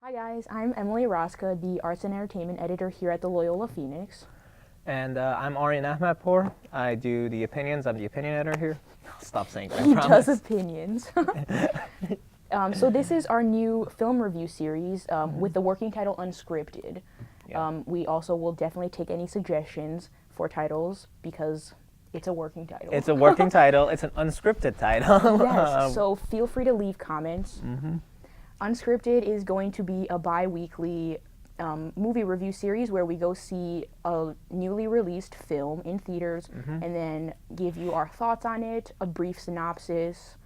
Hi guys, I'm Emily Rosca, the Arts and Entertainment Editor here at the Loyola Phoenix. And I'm Aryan Ahmadpour. I do the opinions. I'm the opinion editor here. I'll stop saying that, I He promise. does opinions. So this is our new film review series with the working title Unscripted. Yeah. We also will definitely take any suggestions for titles because it's a working title. It's a working title. It's an unscripted title. Yes, so feel free to leave comments. Unscripted is going to be a bi-weekly movie review series where we go see a newly released film in theaters and then give you our thoughts on it, a brief synopsis,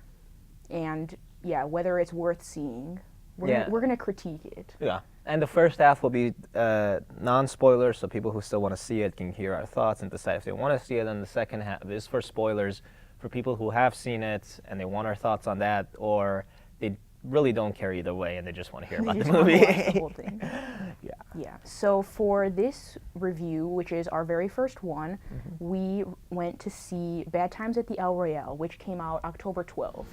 and yeah, whether it's worth seeing. We're gonna critique it. Yeah. And the first half will be non-spoilers, so people who still want to see it can hear our thoughts and decide if they want to see it. And the second half is for spoilers, for people who have seen it and they want our thoughts on that, or they really don't care either way and they just want to hear about the Just wanna movie. watch the whole thing. Yeah. Yeah. So for this review, which is our very first one, we went to see Bad Times at the El Royale, which came out October 12th.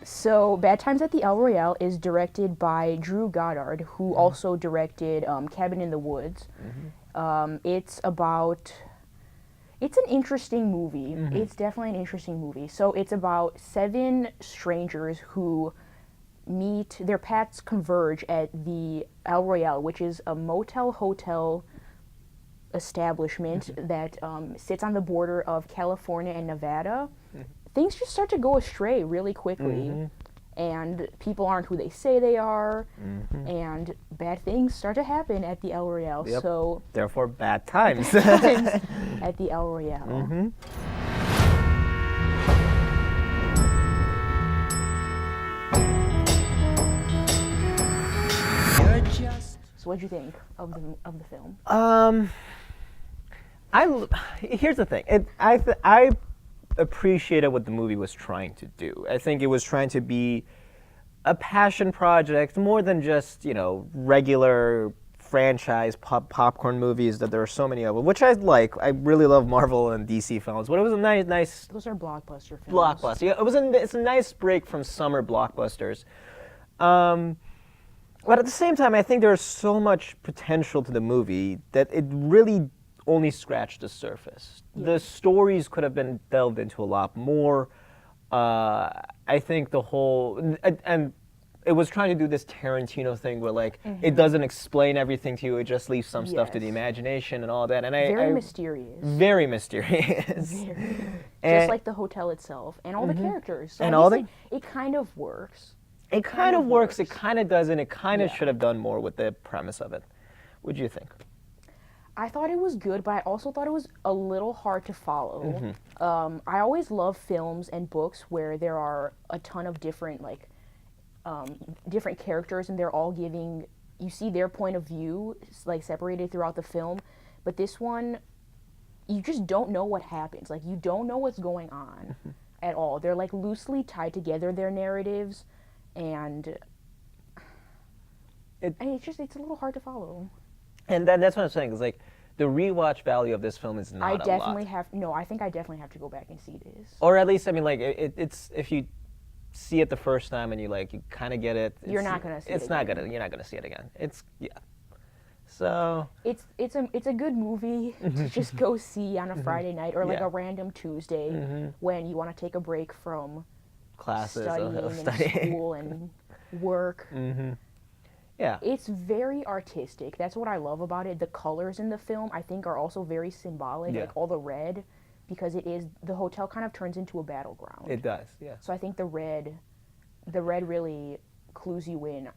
So Bad Times at the El Royale is directed by Drew Goddard, who also directed Cabin in the Woods. It's an interesting movie. It's definitely an interesting movie. So it's about 7 strangers who meet, their paths converge at the El Royale, which is a motel hotel establishment that sits on the border of California and Nevada. Things just start to go astray really quickly. And people aren't who they say they are, and bad things start to happen at the El Royale. Yep. So Therefore, bad times. at the El Royale. So what'd you think of the film? Here's the thing. I appreciated what the movie was trying to do. I think it was trying to be a passion project more than just, regular franchise popcorn movies that there are so many of them, which I like. I really love Marvel and DC films, but it was a nice Those are blockbuster films. blockbuster. Yeah, it's a nice break from summer blockbusters. But at the same time, I think there's so much potential to the movie that it really only scratched the surface. The stories could have been delved into a lot more. I think the whole and it was trying to do this Tarantino thing where it doesn't explain everything to you; it just leaves some stuff to the imagination and all that. And Very mysterious. very mysterious. Just like the hotel itself and all the characters. So And I all guess it kind of works. It kind of works. It kind of doesn't. It kind of Yeah. should have done more with the premise of it. What do you think? I thought it was good, but I also thought it was a little hard to follow. I always love films and books where there are a ton of different different characters, and they're all giving. You see their point of view separated throughout the film, but this one, you just don't know what happens. You don't know what's going on at all. They're loosely tied together, their narratives, and it's a little hard to follow. And that's what I'm saying. Is the rewatch value of this film is not I a lot. definitely have. No, I think I definitely have to go back and see this. Or at least, it's if you see it the first time and you kind of get it. You're not gonna see it again. You're not gonna see it again. So It's a good movie to just go see on a Friday night or Yeah. a random Tuesday when you want to take a break from classes studying of and studying. school and work. Yeah. It's very artistic. That's what I love about it. The colors in the film, I think, are also very symbolic. Yeah. All the red, because the hotel kind of turns into a battleground. It does. Yeah. So I think the red really clues you in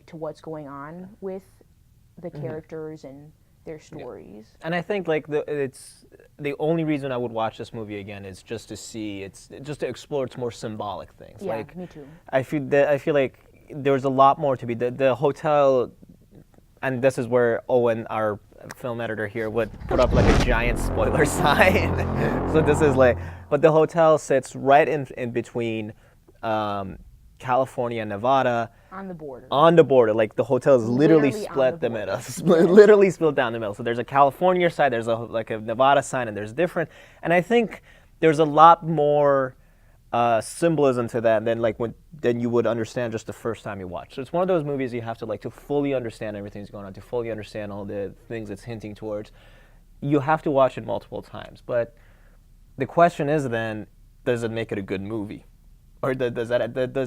to what's going on with the characters and their stories. And I think it's the only reason I would watch this movie again is just to see just to explore its more symbolic things. Yeah, me too. I feel like there's a lot more to be. The hotel, and this is where Owen, our film editor here, would put up a giant spoiler sign. So this is but the hotel sits right in between California and Nevada. On the border. On the border, like the hotel is literally Literally on split the the middle, border. literally split down the middle. So there's a California side, there's a Nevada side, and there's different. And I think there's a lot more symbolism to that than you would understand just the first time you watch. So it's one of those movies you have to fully understand everything that's going on, to fully understand all the things it's hinting towards. You have to watch it multiple times. But the question is then, does it make it a good movie? Or does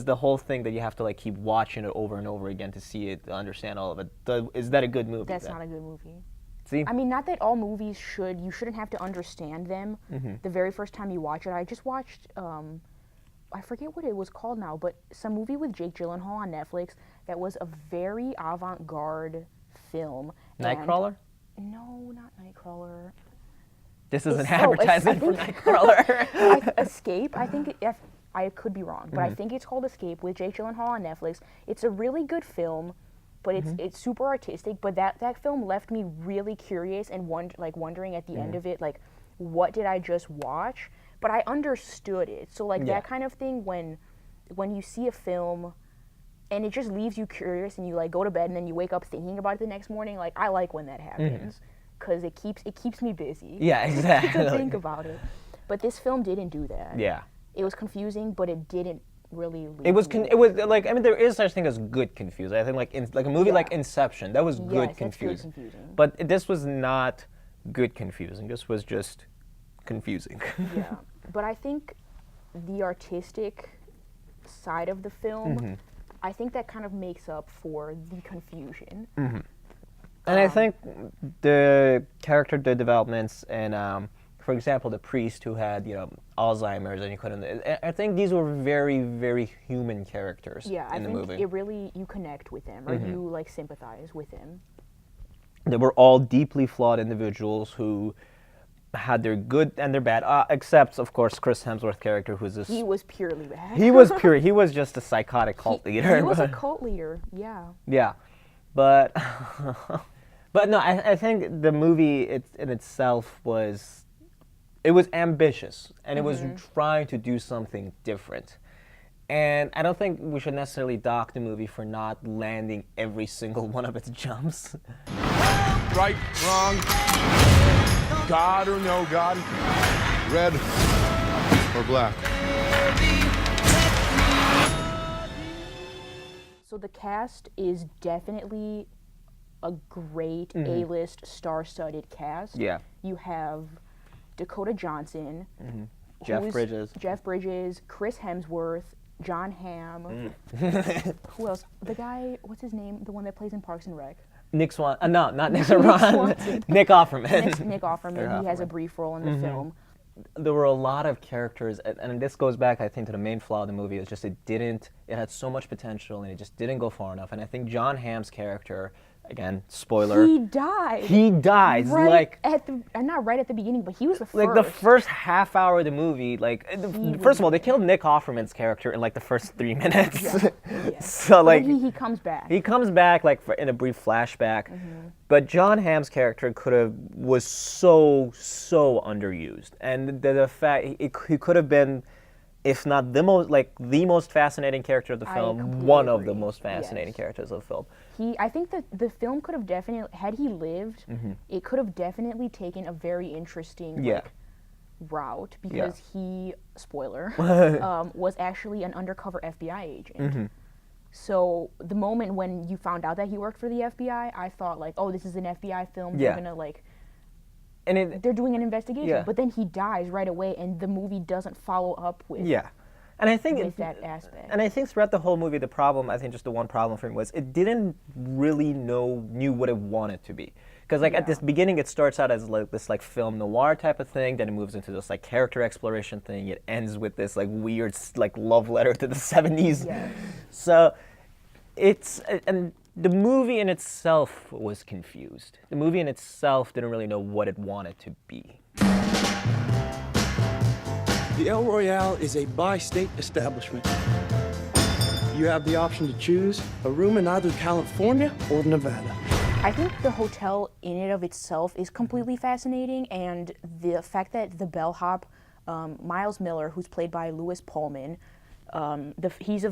the whole thing that you have to keep watching it over and over again to see it, to understand all of it, is that a good movie? That's not a good movie. See? I mean, not that all movies you shouldn't have to understand them the very first time you watch it. I just watched, I forget what it was called now, but some movie with Jake Gyllenhaal on Netflix that was a very avant-garde film. Nightcrawler? No, not Nightcrawler. This is an advertisement for Nightcrawler. Escape, I think, I could be wrong, but I think it's called Escape with Jake Gyllenhaal on Netflix. It's a really good film, but it's super artistic. But that film left me really curious and wondering at the end of it, what did I just watch? But I understood it. So that kind of thing when you see a film and it just leaves you curious and you go to bed and then you wake up thinking about it the next morning. I like when that happens because it keeps me busy. Yeah, exactly. To think about it. But this film didn't do that. Yeah. It was confusing, but it didn't really leave It was me. I mean, there is such thing as good confusing. I think a movie like Inception, that was good confusing. That's good confusing. But this was not good confusing. This was just confusing. Yeah. But I think the artistic side of the film, I think that kind of makes up for the confusion. And I think the character developments and for example, the priest who had, Alzheimer's and he couldn't. I think these were very, very human characters in the movie. I think it really, you connect with them or you sympathize with them. They were all deeply flawed individuals who had their good and their bad, except of course Chris Hemsworth's character, who's this. He was purely bad. He was pure. He was just a psychotic cult leader. He was a cult leader. Yeah. Yeah, but but no, I think the movie in itself was. It was ambitious, and it was trying to do something different. And I don't think we should necessarily dock the movie for not landing every single one of its jumps. Right, wrong, God or no God, red or black. So the cast is definitely a great A-list, star-studded cast. Yeah. You have Dakota Johnson, Jeff Bridges, Chris Hemsworth, John Hamm. Who else? The guy, what's his name? The one that plays in Parks and Rec. Nick Swan. No, not Nick Swan. Nick Offerman. Nick Offerman. He has a brief role in the film. There were a lot of characters, and this goes back, I think, to the main flaw of the movie. It's just it had so much potential, and it just didn't go far enough. And I think John Hamm's character, again, spoiler. He died. He dies. Not right at the beginning, but he was the first. Like the first half hour of the movie, first of all, they killed Nick Offerman's character in the first 3 minutes. Yeah. So he comes back. He comes back in a brief flashback, but John Hamm's character was so underused, and the fact he could have been, if not the most fascinating character of the film, one of the most fascinating characters of the film. I think that the film could have definitely, had he lived, it could have definitely taken a very interesting route because he, spoiler, was actually an undercover FBI agent. So the moment when you found out that he worked for the FBI, I thought oh, this is an FBI film. They're gonna and they're doing an investigation. Yeah. But then he dies right away, and the movie doesn't follow up with. Yeah. And I think with that aspect. And I think throughout the whole movie, just the one problem for me was it didn't really knew what it wanted to be. Because at this beginning, it starts out as this film noir type of thing. Then it moves into this character exploration thing. It ends with this weird love letter to the 70s. Yes. So and the movie in itself was confused. The movie in itself didn't really know what it wanted to be. The El Royale is a bi-state establishment. You have the option to choose a room in either California or Nevada. I think the hotel in and of itself is completely fascinating, and the fact that the bellhop, Miles Miller, who's played by Lewis Pullman, he's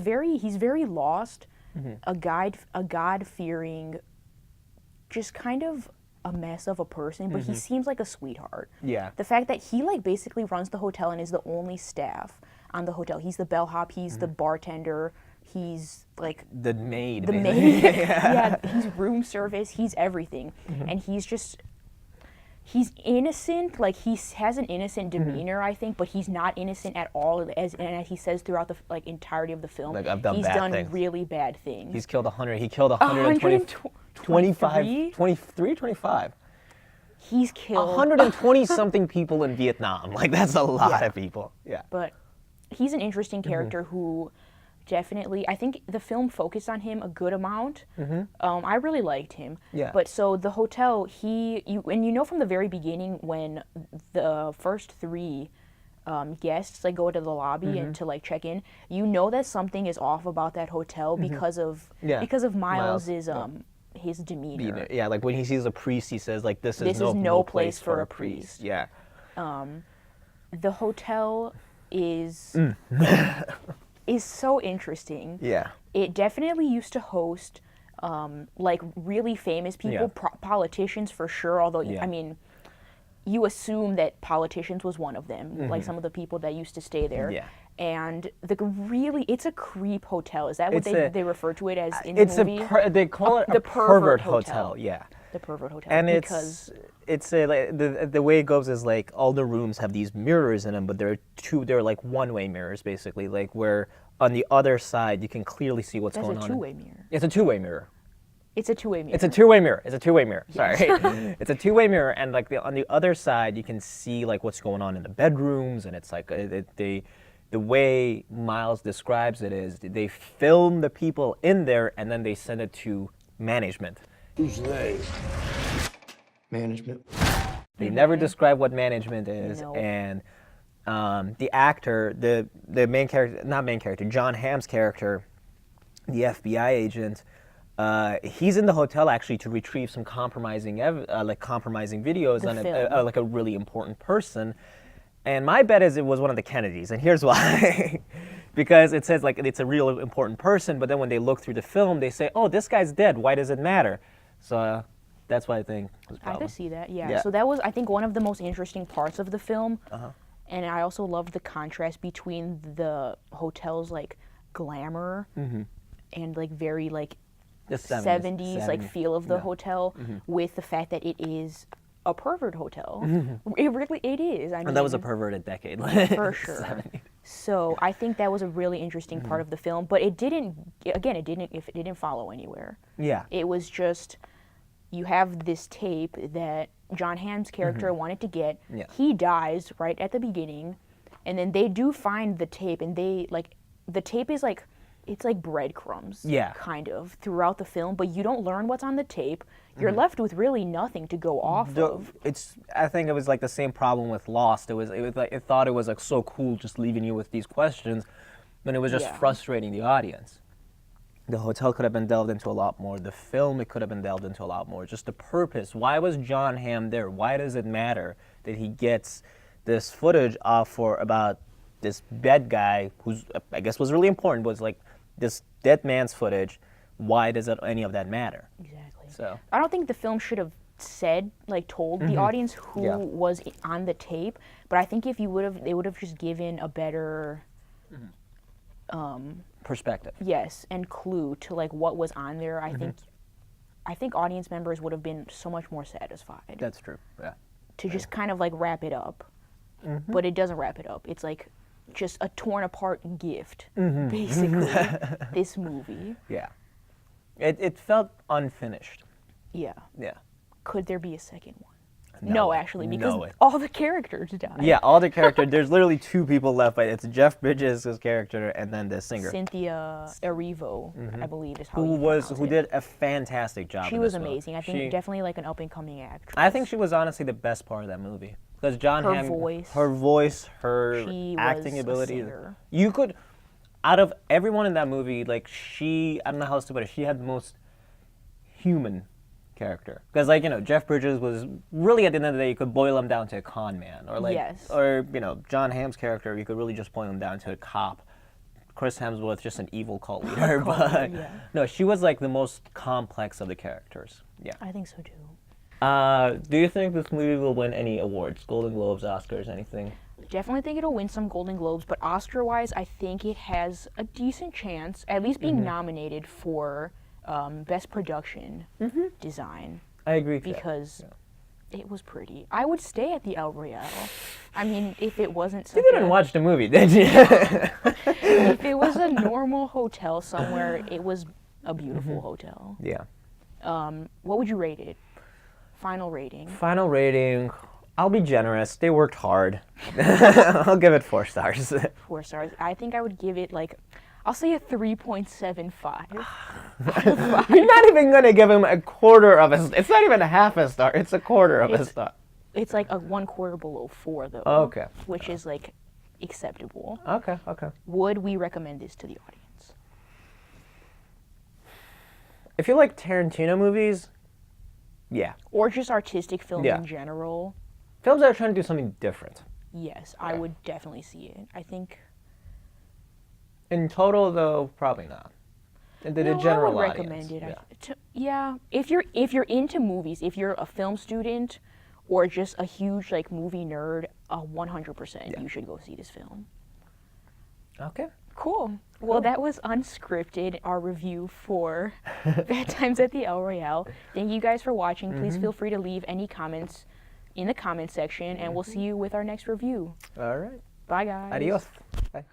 very lost, a God-fearing, just kind of a mess of a person, but he seems like a sweetheart. Yeah. The fact that he like basically runs the hotel and is the only staff on the hotel. He's the bellhop, he's the bartender, he's like The maid. the basically. maid. Yeah, he's room service, he's everything. And he's innocent, like he has an innocent demeanor, I think, but he's not innocent at all, and as he says throughout the like entirety of the film, Like, I've done he's bad done things. really bad things. He killed 120, 23, 25. He's killed 120 something people in Vietnam. Like, that's a lot Yeah. of people. Yeah. but he's an interesting character who definitely, I think the film focused on him a good amount. I really liked him. Yeah. But so the hotel, and you know from the very beginning when the first three guests like go to the lobby and to like check in, you know that something is off about that hotel because of Yeah. Miles's his demeanor. Yeah, like when he sees a priest, he says, like, this This is is no place for a priest. Yeah. The hotel is is so interesting. Yeah. It definitely used to host like really famous people, Yeah. politicians for sure. Although Yeah. I mean, you assume that politicians was one of them, like some of the people that used to stay there. Yeah. And it's a creep hotel. Is that what It's they refer to it as in It's the movie? they call it the a pervert hotel. hotel. Yeah. The pervert hotel. And because it's like, the way it goes is like all the rooms have these mirrors in them, but they're like one-way mirrors basically, like where on the other side you can clearly see what's that's going a on. two-way mirror. It's a two-way mirror. It's a two-way mirror. It's a two-way mirror. It's a two-way mirror. Sorry. It's a two-way mirror, and like on the other side you can see like what's going on in the bedrooms, and it's like the way Miles describes it is they film the people in there and then they send it to management. Who's they? Management. They never describe what management is, No. and the actor, the main character, not main character, John Hamm's character, the FBI agent, he's in the hotel actually to retrieve some compromising videos The on film. like a really important person. And my bet is it was one of the Kennedys, and here's why. Because it says like it's a real important person, but then when they look through the film, they say, "Oh, this guy's dead. Why does it matter?" So that's why I think it was a I problem. could see that, yeah. Yeah. So that was, I think, one of the most interesting parts of the film. And I also loved the contrast between the hotel's like glamour and like very like The 70s like 70s. feel of the Yeah. hotel with the fact that it is a pervert hotel. It is. I mean, And that was a perverted decade. for sure. So I think that was a really interesting part of the film, but it didn't follow anywhere. Yeah. It was just, you have this tape that John Hamm's character wanted to get. Yeah. He dies right at the beginning, and then they do find the tape, and the tape is like, it's like breadcrumbs, Yeah. kind of, throughout the film, but you don't learn what's on the tape. You're left with really nothing to go off of. I think it was like the same problem with Lost. It was like it thought it was like so cool just leaving you with these questions, but it was just Yeah. frustrating the audience. The hotel could have been delved into a lot more. The film, it could have been delved into a lot more. Just the purpose. Why was John Hamm there? Why does it matter that he gets this footage about this dead guy who's, I guess was really important, was like this dead man's footage. Why does any of that matter? Exactly. So I don't think the film should have told the audience who Yeah. was on the tape, but I think if they would have just given a better perspective. yes and clue to like what was on there. I think audience members would have been so much more satisfied That's true. Yeah. to just kind of like wrap it up, but it doesn't wrap it up. It's like just a torn apart gift, basically. This movie, Yeah. It felt unfinished. yeah. Yeah. Could there be a second one? No No, way. actually, No because way. all the characters died. Yeah, all the characters. There's literally two people left, but it's Jeff Bridges' character and then the singer, Cynthia Erivo, I believe is how you who pronounce it. did a fantastic job. She in was this film. amazing. I think definitely like an up and coming actress. I think she was honestly the best part of that movie because John Her Hamm, voice. her She acting was a ability. singer. You could, out of everyone in that movie, like I don't know how else to put it. She had the most human character because Jeff Bridges was really, at the end of the day, you could boil him down to a con man, or Yes. or John Hamm's character, you could really just boil him down to a cop Chris Hemsworth just an evil cult leader, but yeah. no, she was like the most complex of the characters. Yeah. I think so too. Do you think this movie will win any awards? Golden Globes, Oscars, anything? Definitely think it'll win some Golden Globes, but Oscar-wise, I think it has a decent chance, at least being nominated for Best Production Design. I agree with that. Because it was pretty. I would stay at the El Royale. I mean, if it wasn't such You didn't watch the movie, did you? if it was a normal hotel somewhere, it was a beautiful hotel. Yeah. What would you rate it? Final rating. Final rating, I'll be generous. They worked hard. I'll give it 4 stars. 4 stars. I think I would give it like, I'll say a 3.75. You're not even going to give him a quarter of a star. It's not even a half a star. It's a quarter of a star. It's like a 1/4 below 4 though. Okay. Which is like acceptable. Okay, okay. Would we recommend this to the audience? If you like Tarantino movies, yeah. Or just artistic film Yeah. in general? Films that are trying to do something different. Yes, I would definitely see it. I think. In total, though, probably not. The No, general I would audience. recommend it. Yeah. If you're into movies, if you're a film student, or just a huge like movie nerd, 100% you should go see this film. Okay. Cool. Well, that was Unscripted, our review for Bad Times at the El Royale. Thank you guys for watching. Please feel free to leave any comments in the comment section, and we'll see you with our next review. All right. Bye, guys. Adios. Bye.